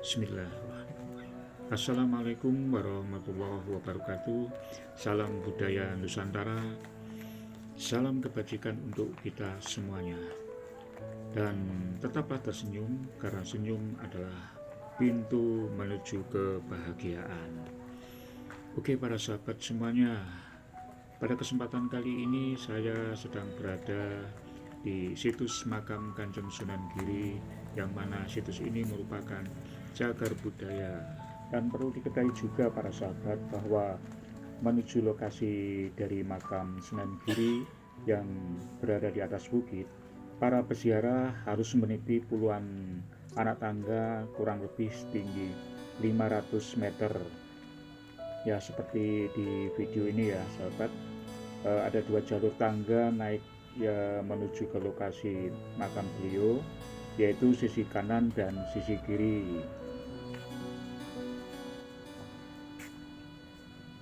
Bismillahirrahmanirrahim. Assalamualaikum warahmatullahi wabarakatuh. Salam budaya Nusantara. Salam kebajikan untuk kita semuanya. Dan tetaplah tersenyum, karena senyum adalah pintu menuju kebahagiaan. Oke para sahabat semuanya, pada kesempatan kali ini saya sedang berada di situs makam Kanjeng Sunan Giri, yang mana situs ini merupakan cagar budaya. Dan perlu diketahui juga para sahabat bahwa menuju lokasi dari makam Sunan Giri yang berada di atas bukit, para peziarah harus meniti puluhan anak tangga kurang lebih setinggi 500 meter. Ya, seperti di video ini ya sahabat, ada dua jalur tangga naik ya menuju ke lokasi makam beliau, yaitu sisi kanan dan sisi kiri.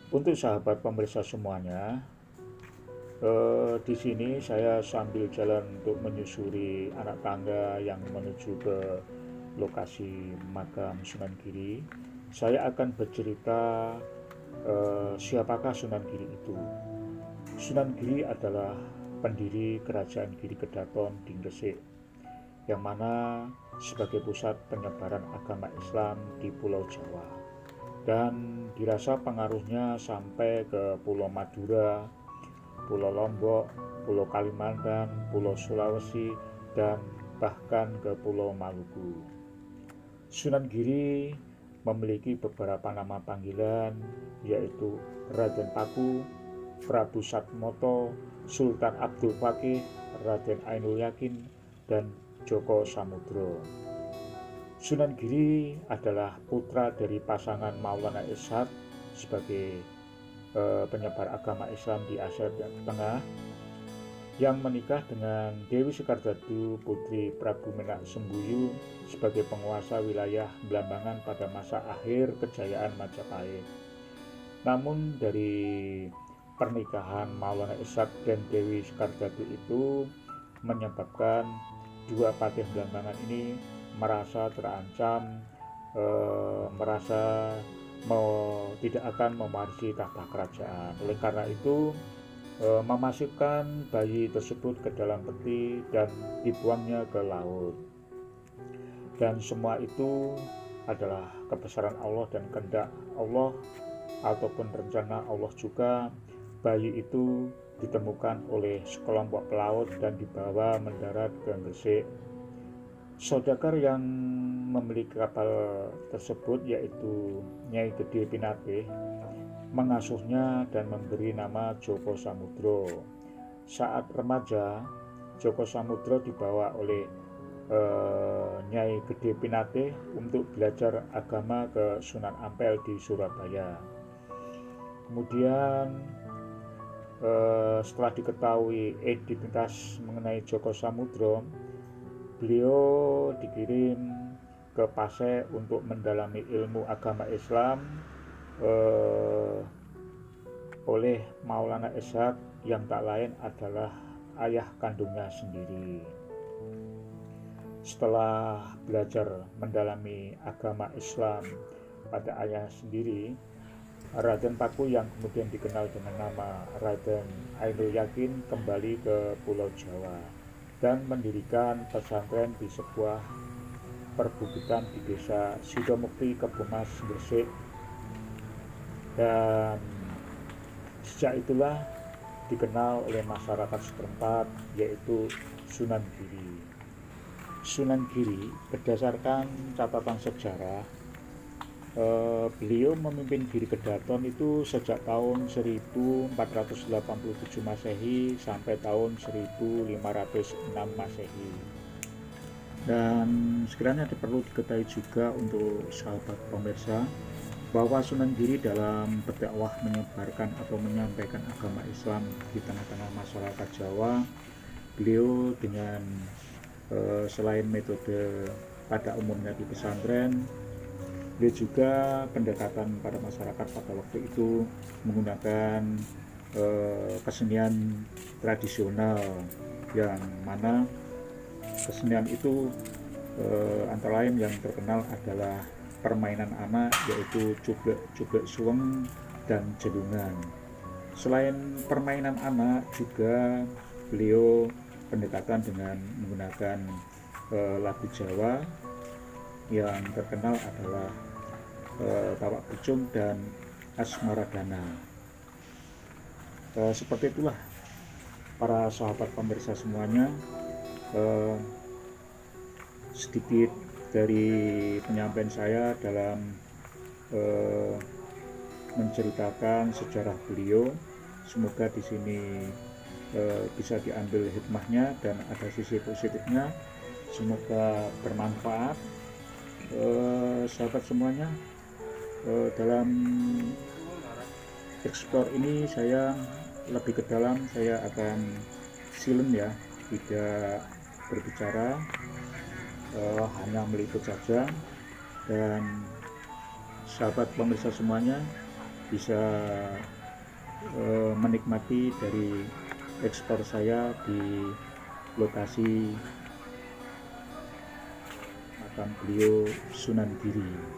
Untuk sahabat pemirsa semuanya, di sini saya sambil jalan untuk menyusuri anak tangga yang menuju ke lokasi makam Sunan Giri. Saya akan bercerita siapakah Sunan Giri itu. Sunan Giri adalah pendiri kerajaan Giri Kedaton di Gresik, yang mana sebagai pusat penyebaran agama Islam di Pulau Jawa, dan dirasa pengaruhnya sampai ke Pulau Madura, Pulau Lombok, Pulau Kalimantan, Pulau Sulawesi, dan bahkan ke Pulau Maluku. Sunan Giri memiliki beberapa nama panggilan, yaitu Raden Paku, Prabu Satmoto, Sultan Abdul Fakih, Raden Ainul Yakin, dan Joko Samudro. Sunan Giri adalah putra dari pasangan Maulana Ishak sebagai penyebar agama Islam di Asia Tengah, yang menikah dengan Dewi Sekardadu, putri Prabu Menak Sembuyu, sebagai penguasa wilayah Blambangan pada masa akhir kejayaan Majapahit. Namun dari pernikahan Maulana Ishak dan Dewi Sekardadu itu menyebabkan dua patih Blambangan ini merasa terancam, merasa tidak akan mewarisi tahta kerajaan. Oleh karena itu memasukkan bayi tersebut ke dalam peti dan dibuangnya ke laut. Dan semua itu adalah kebesaran Allah dan kehendak Allah ataupun rencana Allah juga. Bayi itu ditemukan oleh sekelompok pelaut dan dibawa mendarat ke Gresik. Saudagar yang memiliki kapal tersebut, yaitu Nyai Gede Pinate, mengasuhnya dan memberi nama Joko Samudro. Saat remaja, Joko Samudro dibawa oleh Nyai Gede Pinate untuk belajar agama ke Sunan Ampel di Surabaya. Kemudian setelah diketahui identitas mengenai Joko Samudro, beliau dikirim ke Pasai untuk mendalami ilmu agama Islam oleh Maulana Ishak, yang tak lain adalah ayah kandungnya sendiri. Setelah belajar mendalami agama Islam pada ayah sendiri, Raden Paku yang kemudian dikenal dengan nama Raden Ainul Yakin kembali ke Pulau Jawa dan mendirikan pesantren di sebuah perbukitan di desa Sidomukti, Kebomas, Gresik. Dan sejak itulah dikenal oleh masyarakat setempat, yaitu Sunan Giri. Sunan Giri berdasarkan catatan sejarah, beliau memimpin Giri Kedaton itu sejak tahun 1487 Masehi sampai tahun 1506 Masehi. Dan sekiranya perlu diketahui juga untuk sahabat pemirsa bahwa Sunan Giri dalam berdakwah menyebarkan atau menyampaikan agama Islam di tengah-tengah masyarakat Jawa, beliau dengan selain metode pada umumnya di pesantren, beliau juga pendekatan pada masyarakat pada waktu itu menggunakan kesenian tradisional, yang mana kesenian itu antara lain yang terkenal adalah permainan anak, yaitu cublek suweng dan jelungan. Selain permainan anak, juga beliau pendekatan dengan menggunakan lagu Jawa. Yang terkenal adalah Tawak Becung dan Asmaradana. Seperti itulah para sahabat pemirsa semuanya, sedikit dari penyampaian saya dalam menceritakan sejarah beliau. Semoga di sini bisa diambil hikmahnya dan ada sisi positifnya. Semoga bermanfaat, sahabat semuanya. Dalam explore ini saya lebih ke dalam, saya akan silent ya, tidak berbicara, hanya meliput saja, dan sahabat pemirsa semuanya bisa menikmati dari ekspor saya di lokasi makam beliau Sunan Giri.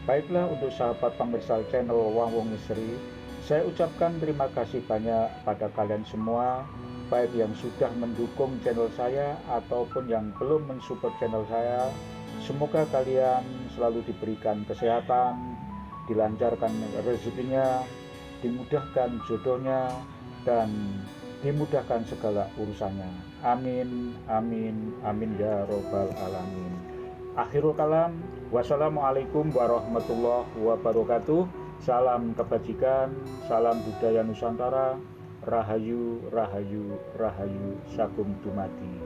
Baiklah, untuk sahabat pemirsa channel Wang Misteri, saya ucapkan terima kasih banyak pada kalian semua, baik yang sudah mendukung channel saya ataupun yang belum mensupport channel saya. Semoga kalian selalu diberikan kesehatan, dilancarkan rezekinya, dimudahkan jodohnya, dan dimudahkan segala urusannya. Amin, amin, amin ya robbal alamin. Akhirul kalam, wassalamualaikum warahmatullahi wabarakatuh. Salam kebajikan, salam budaya Nusantara, rahayu, rahayu, rahayu, sakum dumadi.